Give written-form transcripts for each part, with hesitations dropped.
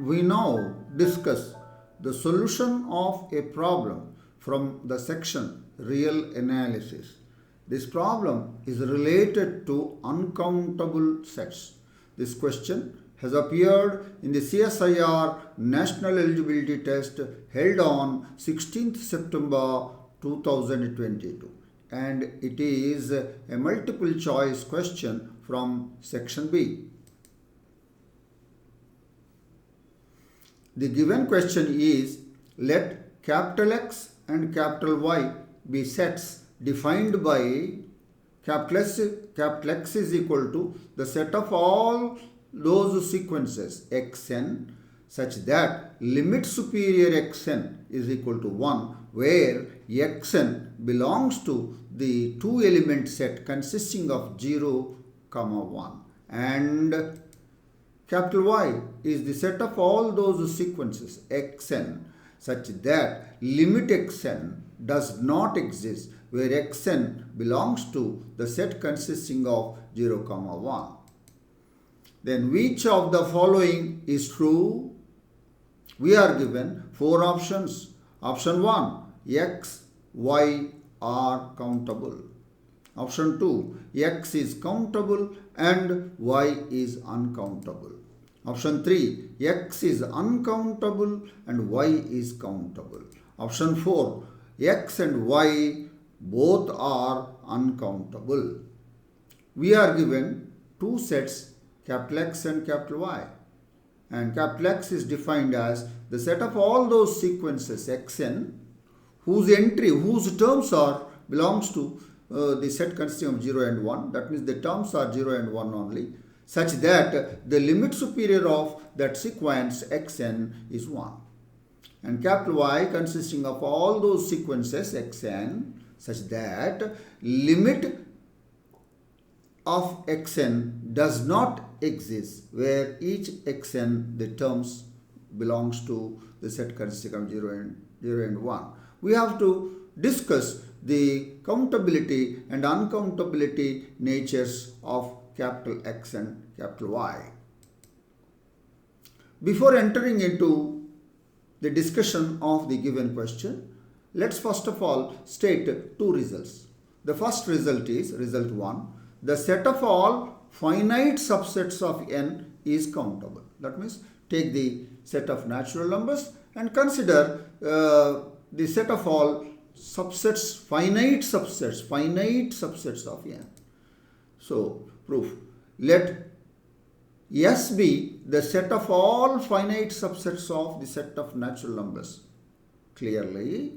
We now discuss the solution of a problem from the section Real Analysis. This problem is related to uncountable sets. This question has appeared in the CSIR National Eligibility Test held on 16th September 2022, and it is a multiple choice question from section B. The given question is, let capital X and capital Y be sets defined by capital X is equal to the set of all those sequences xn such that limit superior xn is equal to 1, where xn belongs to the two element set consisting of 0, 1, and capital Y is the set of all those sequences xn such that limit xn does not exist, where xn belongs to the set consisting of 0, 1. Then which of the following is true? We are given four options. Option 1, x, y are countable. Option 2, x is countable and y is uncountable. Option 3, x is uncountable and y is countable. Option 4, x and y both are uncountable. We are given two sets, capital X and capital Y. And capital X is defined as the set of all those sequences xn whose terms are belongs to the set consisting of 0 and 1. That means the terms are 0 and 1 only, such that the limit superior of that sequence xn is 1. And capital Y consisting of all those sequences xn such that limit of xn does not exist, where each xn the terms belongs to the set consisting of 0 and 1. We have to discuss the countability and uncountability natures of capital X and capital Y. Before entering into the discussion of the given question, let's first of all state two results. The first result is result 1. The set of all finite subsets of n is countable. That means take the set of natural numbers and consider the set of all subsets, finite subsets of n. So, proof. Let S be the set of all finite subsets of the set of natural numbers. Clearly,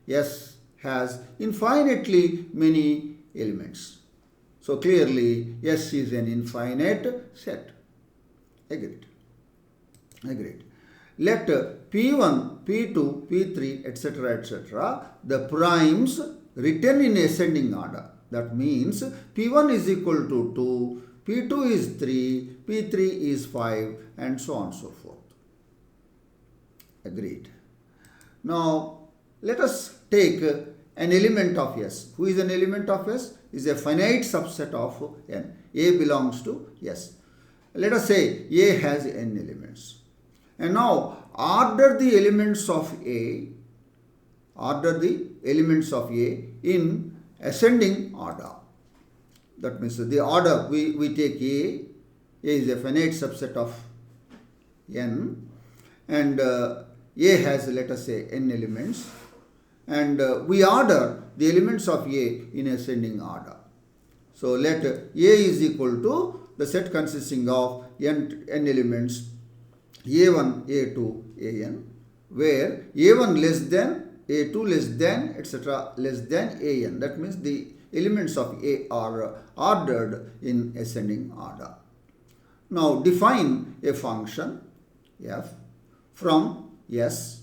S has infinitely many elements. So clearly, S is an infinite set. Agreed. Let P1, P2, P3, etc., the primes written in ascending order. That means P1 is equal to 2, P2 is 3, P3 is 5, and so on and so forth. Agreed. Now, let us take an element of S. Who is an element of S? Is a finite subset of n. A belongs to S. Let us say A has n elements. And now order the elements of A. Order the elements of A in ascending order. That means the order we take A is a finite subset of n, and A has, let us say, n elements, and we order the elements of A in ascending order. So let A is equal to the set consisting of n elements A1, A2, An, where A1 less than, A2 less than, etc. less than An. That means the elements of A are ordered in ascending order. Now define a function f from S,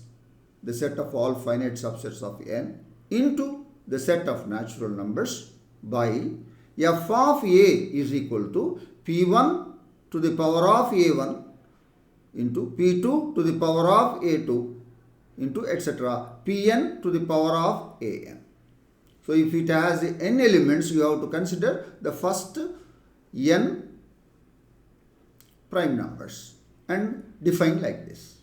the set of all finite subsets of n, into the set of natural numbers by f of A is equal to P1 to the power of A1 into P2 to the power of A2 into etc. Pn to the power of An. So if it has n elements, you have to consider the first n prime numbers. and define like this.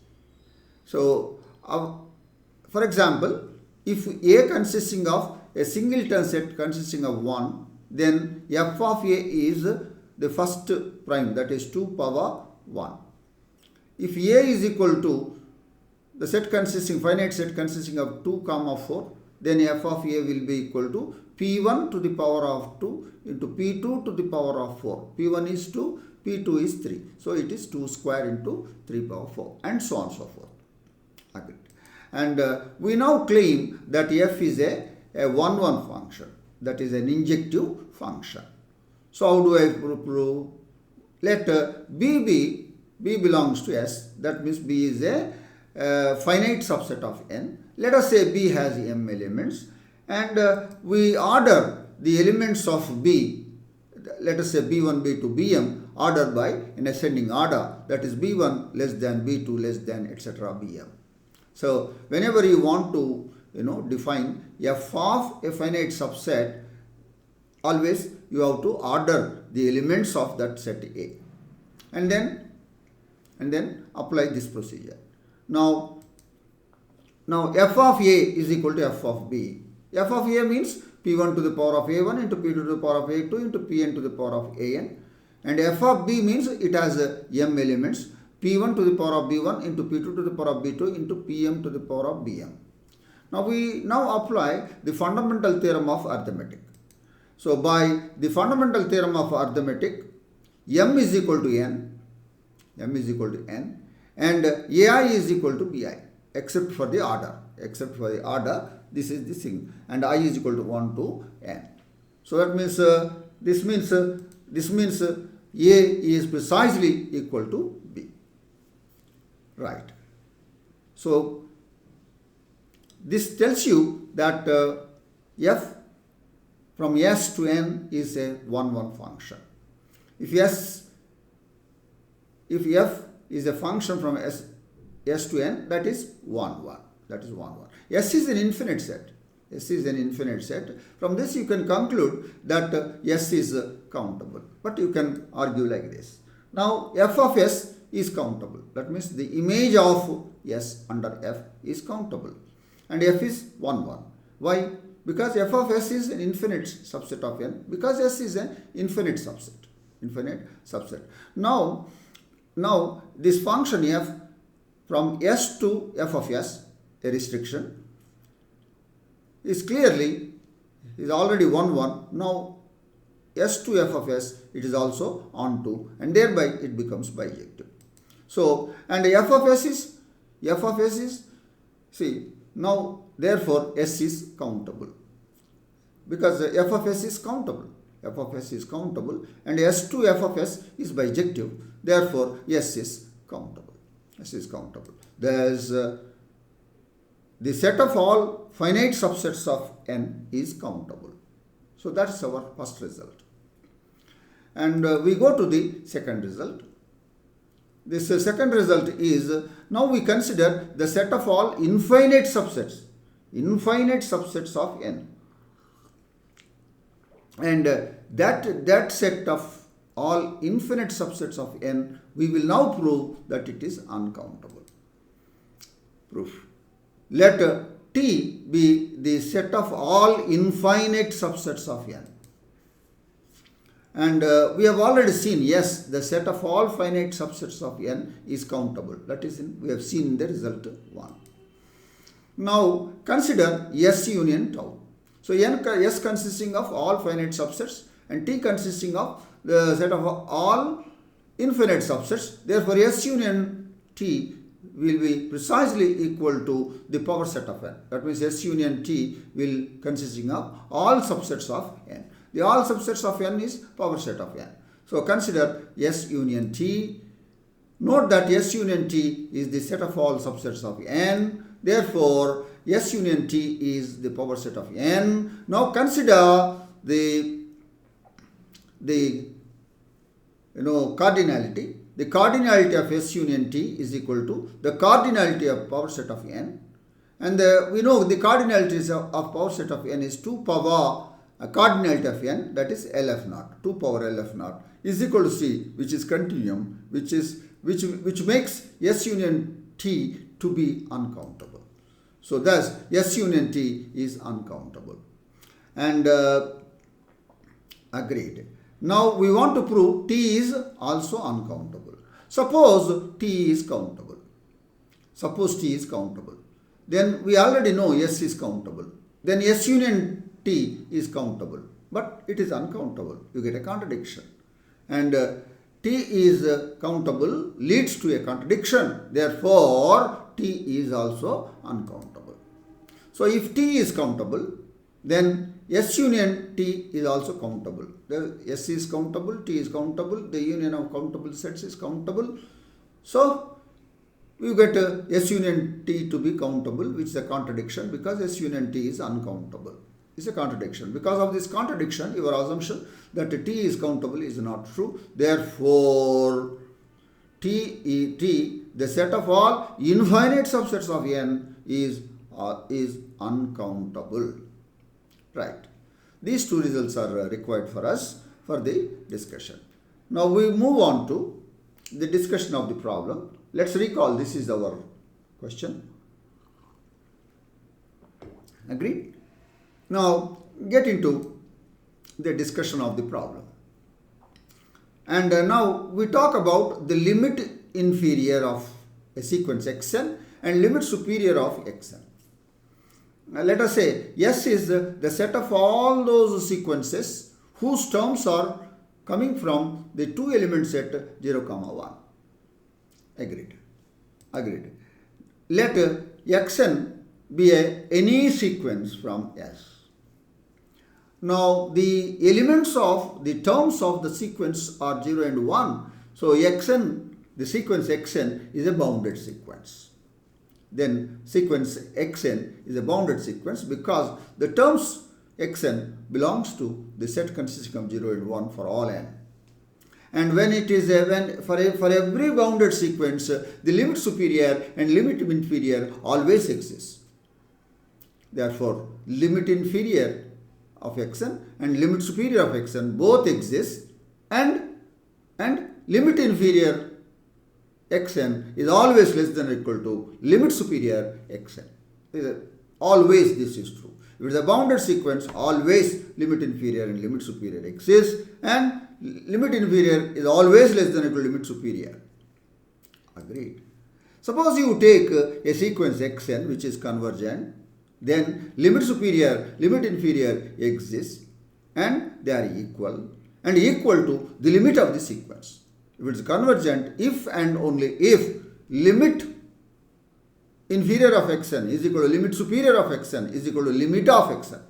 So, for example, if A consisting of a singleton set consisting of 1, then f of A is the first prime, that is 2 power 1. If A is equal to the set consisting, finite set consisting of 2 comma 4, then f of A will be equal to P1 to the power of 2 into P2 to the power of 4. P1 is 2, P2 is 3. So it is 2 square into 3 power 4 and so on and so forth. Agreed. And we now claim that f is a 1-1 function, that is an injective function. So how do I prove? Let B belongs to S, that means B is a finite subset of N. Let us say B has M elements, and we order the elements of B, let us say B1, B2, Bm, order by an ascending order, that is B1 less than B2 less than etc. Bm. So whenever you want to define f of a finite subset, always you have to order the elements of that set A, and then apply this procedure. Now f of A is equal to f of B. F of A means P1 to the power of A1 into P2 to the power of A2 into Pn to the power of An, and f of B means it has m elements, P1 to the power of B1 into P2 to the power of B2 into Pm to the power of Bm. Now we apply the fundamental theorem of arithmetic. So by the fundamental theorem of arithmetic, m is equal to n, and ai is equal to bi, except for the order. This is the thing, and I is equal to 1 to n. So that means this means A is precisely equal to B. Right. So this tells you that f from S to N is a 1-1 function. If f is a function from S to N, that is 1-1. S is an infinite set. From this you can conclude that S is countable. But you can argue like this. Now f of S is countable. That means the image of S under f is countable. And f is 1-1. Why? Because f of S is an infinite subset of N. Because S is an infinite subset. Now this function f from S to f of S, a restriction, is already 1-1. Now S to f of S, it is also onto, and thereby it becomes bijective. So, and f of S is, see, now therefore S is countable, because f of S is countable. And S to f of S is bijective. Therefore S is countable. There is the set of all finite subsets of N is countable. So that's our first result. And we go to the second result. This second result is, now we consider the set of all infinite subsets of N. And that set of all infinite subsets of N, we will now prove that it is uncountable. Proof. Let T be the set of all infinite subsets of N. And we have already seen, yes, the set of all finite subsets of N is countable. That is, we have seen in the result 1. Now consider S union tau. So S consisting of all finite subsets and T consisting of the set of all infinite subsets. Therefore S union T will be precisely equal to the power set of N. That means S union T will consisting of all subsets of N. The all subsets of N is power set of N. So consider S union T. Note that S union T is the set of all subsets of N. Therefore S union T is the power set of N. Now consider the cardinality. The cardinality of S union T is equal to the cardinality of power set of N. And we know the cardinality of power set of N is 2 power cardinality of N, that is LF naught, 2 power LF naught. is equal to C, which is continuum, which makes S union T to be uncountable. So thus S union T is uncountable. And agreed. Now we want to prove T is also uncountable. Suppose T is countable. Suppose T is countable. Then we already know S is countable. Then S union T is countable. But it is uncountable. You get a contradiction. And T is countable leads to a contradiction. Therefore, T is also uncountable. So if T is countable, then S union T is also countable. The S is countable, T is countable, the union of countable sets is countable. So you get S union T to be countable, which is a contradiction because S union T is uncountable. It's a contradiction. Because of this contradiction, your assumption that T is countable is not true. Therefore, T, the set of all infinite subsets of N is uncountable. Right. These two results are required for us for the discussion. Now we move on to the discussion of the problem. Let's recall this is our question. Agreed? Now get into the discussion of the problem. And now we talk about the limit inferior of a sequence xn and limit superior of xn. Let us say S is the set of all those sequences whose terms are coming from the two element set 0, 1. Agreed. Agreed. Let xn be any sequence from S. Now the elements of the terms of the sequence are 0 and 1. So xn, the sequence xn is a bounded sequence. Then sequence xn is a bounded sequence because the terms xn belongs to the set consisting of 0 and 1 for all n. And when it is for every bounded sequence, the limit superior and limit inferior always exists. Therefore, limit inferior of xn and limit superior of xn both exist, and limit inferior xn is always less than or equal to limit superior xn. Always this is true. If it is a bounded sequence, always limit inferior and limit superior exists, and limit inferior is always less than or equal to limit superior. Agreed. Suppose you take a sequence xn which is convergent, then limit superior, limit inferior exists, and they are equal to the limit of the sequence. If it is convergent, if and only if limit inferior of xn is equal to limit superior of xn is equal to limit of xn.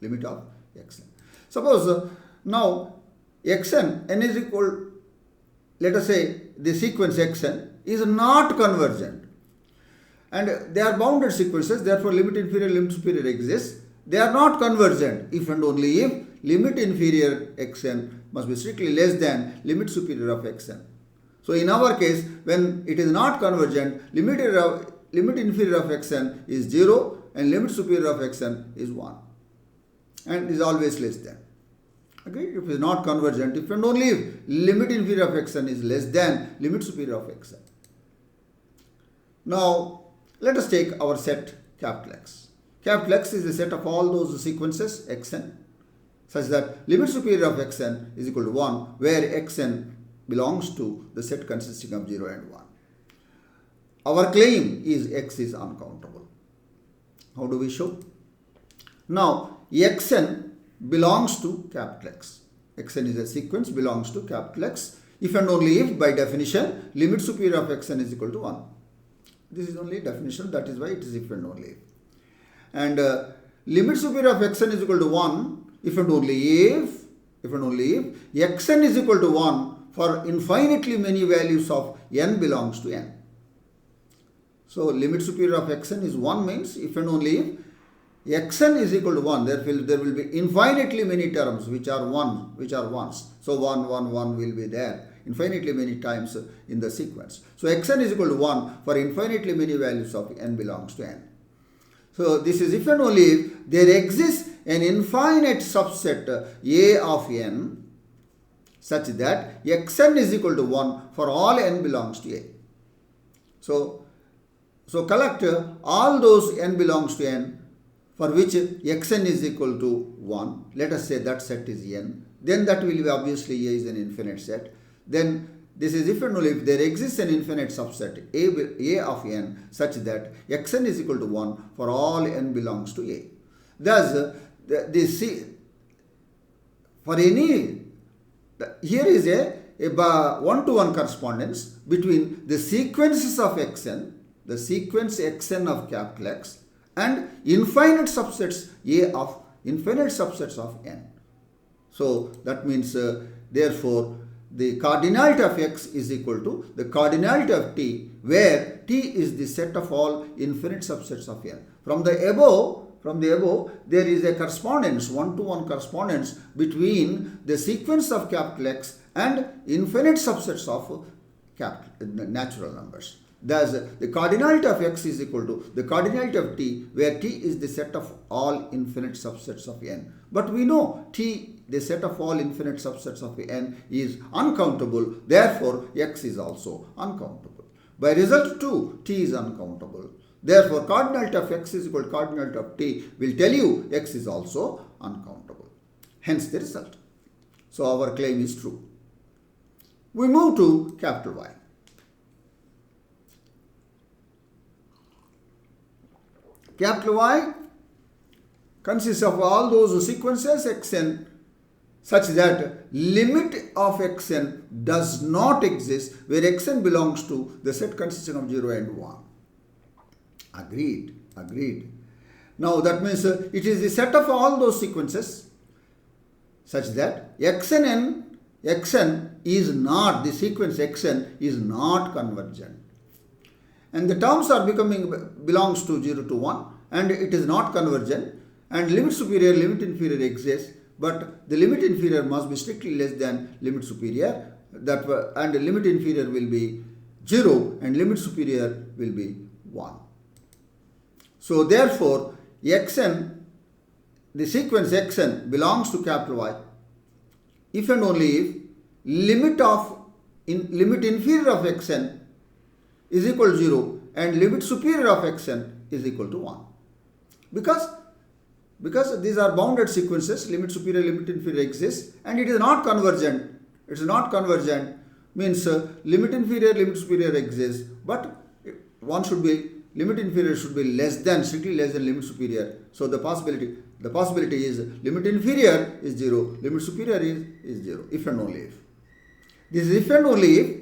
Limit of xn. Suppose now xn, n is equal, let us say the sequence xn is not convergent. And they are bounded sequences, therefore limit inferior, limit superior exists. They are not convergent if and only if limit inferior xn must be strictly less than limit superior of xn. So in our case, when it is not convergent, limit inferior of xn is 0 and limit superior of xn is 1 and is always less than. Okay? If it is not convergent, if and only if limit inferior of xn is less than limit superior of xn. Now let us take our set X. X is the set of all those sequences xn such that limit superior of xn is equal to 1, where xn belongs to the set consisting of 0 and 1. Our claim is x is uncountable. How do we show? Now xn belongs to X. Xn is a sequence belongs to X if and only if, by definition, limit superior of xn is equal to 1. This is only definition, that is why it is if and only if. And limit superior of xn is equal to 1 if and only if xn is equal to 1 for infinitely many values of n belongs to n. So limit superior of xn is 1 means if and only if xn is equal to 1, there will be infinitely many terms which are ones. So 1 will be there infinitely many times in the sequence. So xn is equal to 1 for infinitely many values of n belongs to n. So this is if and only if there exists an infinite subset A of n such that xn is equal to 1 for all n belongs to A. So collect all those n belongs to n for which xn is equal to 1. Let us say that set is n. Then that will be obviously A is an infinite set. Then this is if and only if there exists an infinite subset A of n such that xn is equal to 1 for all n belongs to A. Thus, for any, here is a one-to-one correspondence between the sequences of xn, the sequence xn of capital X, and infinite subsets A of infinite subsets of n. So that means therefore the cardinality of x is equal to the cardinality of t, where t is the set of all infinite subsets of n. From the above, there is a correspondence, one-to-one correspondence between the sequence of capital X and infinite subsets of natural numbers. Thus, the cardinality of x is equal to the cardinality of t, where t is the set of all infinite subsets of n. But we know t, the set of all infinite subsets of n, is uncountable. Therefore, x is also uncountable. By result 2, t is uncountable. Therefore, cardinality of x is equal to cardinality of t will tell you x is also uncountable. Hence the result. So our claim is true. We move to capital Y. Capital Y consists of all those sequences xn such that limit of xn does not exist where xn belongs to the set consisting of 0 and 1. Agreed. Now that means it is the set of all those sequences such that xn is not, the sequence xn is not convergent. And the terms are belongs to 0 to 1, and it is not convergent, and limit superior, limit inferior exists, but the limit inferior must be strictly less than limit superior, and the limit inferior will be 0 and limit superior will be 1. So therefore, xn, the sequence xn belongs to capital Y if and only if limit inferior of xn is equal to 0 and limit superior of xn is equal to 1. Because these are bounded sequences, limit superior, limit inferior exists, and it is not convergent. It is not convergent means limit inferior, limit superior exists, but limit inferior should be strictly less than limit superior. So the possibility is limit inferior is 0, limit superior is 0, if and only if. This is if and only if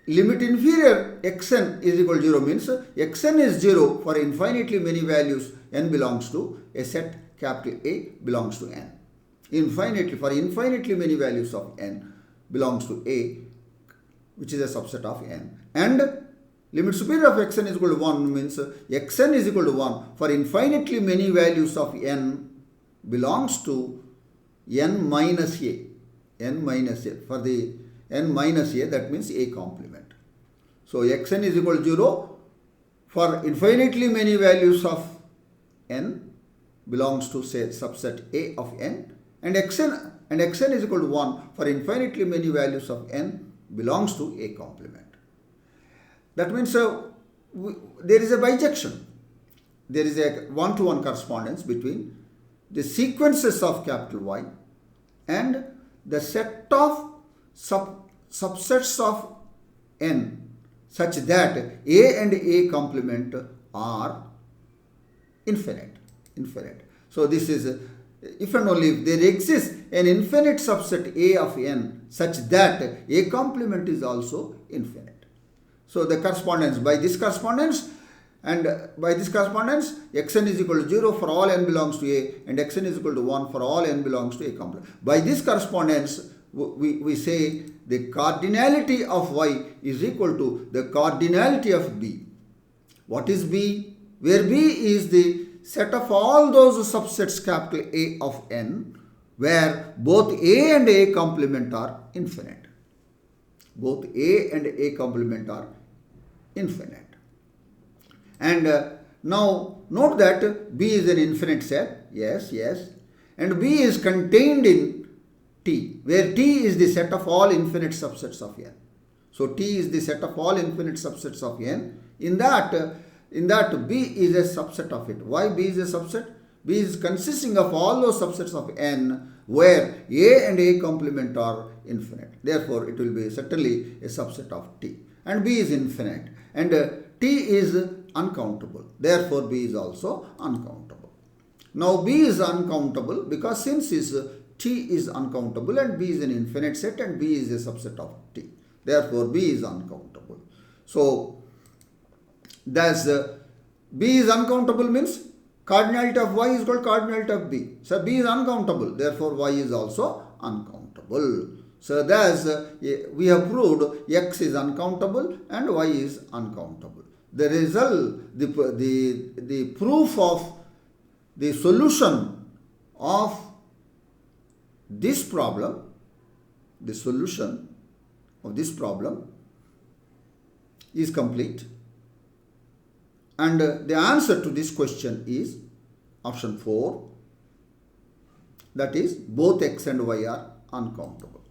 limit inferior xn is equal to 0 means xn is 0 for infinitely many values n belongs to a set capital A belongs to n. For infinitely many values of n belongs to A, which is a subset of n. And limit superior of xn is equal to 1 means xn is equal to 1 for infinitely many values of n belongs to n minus a. For the n minus a, that means a complement. So xn is equal to 0 for infinitely many values of n belongs to say subset A of n, and xn is equal to 1 for infinitely many values of n belongs to a complement. That means there is a bijection. There is a one-to-one correspondence between the sequences of capital Y and the set of subsets of n such that A and A complement are infinite. So this is if and only if there exists an infinite subset A of n such that A complement is also infinite. So the correspondence, by this correspondence xn is equal to 0 for all n belongs to A and xn is equal to 1 for all n belongs to A complement. By this correspondence we say the cardinality of Y is equal to the cardinality of B. What is B? Where B is the set of all those subsets capital A of n where both A and A complement are infinite. Both A and A complement are infinite. And now note that B is an infinite set. Yes. And B is contained in T, where T is the set of all infinite subsets of n. So T is the set of all infinite subsets of n. In that B is a subset of it. Why B is a subset? B is consisting of all those subsets of n where A and A complement are infinite. Therefore, it will be certainly a subset of T. And B is infinite. And T is uncountable. Therefore, B is also uncountable. Now, B is uncountable because since T is uncountable and B is an infinite set and B is a subset of T. Therefore, B is uncountable. So, thus B is uncountable means cardinality of Y is equal to cardinality of B. So, B is uncountable. Therefore, Y is also uncountable. So, thus we have proved X is uncountable and Y is uncountable. The result, the proof of the solution of this problem, the solution of this problem is complete. And the answer to this question is option 4, that is both X and Y are uncountable.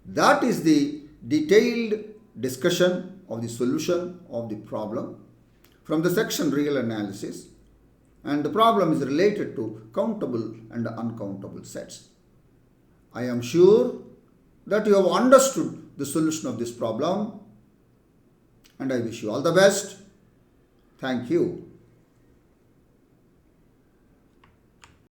That is the detailed discussion of the solution of the problem from the section real analysis, and the problem is related to countable and uncountable sets. I am sure that you have understood the solution of this problem, and I wish you all the best. Thank you.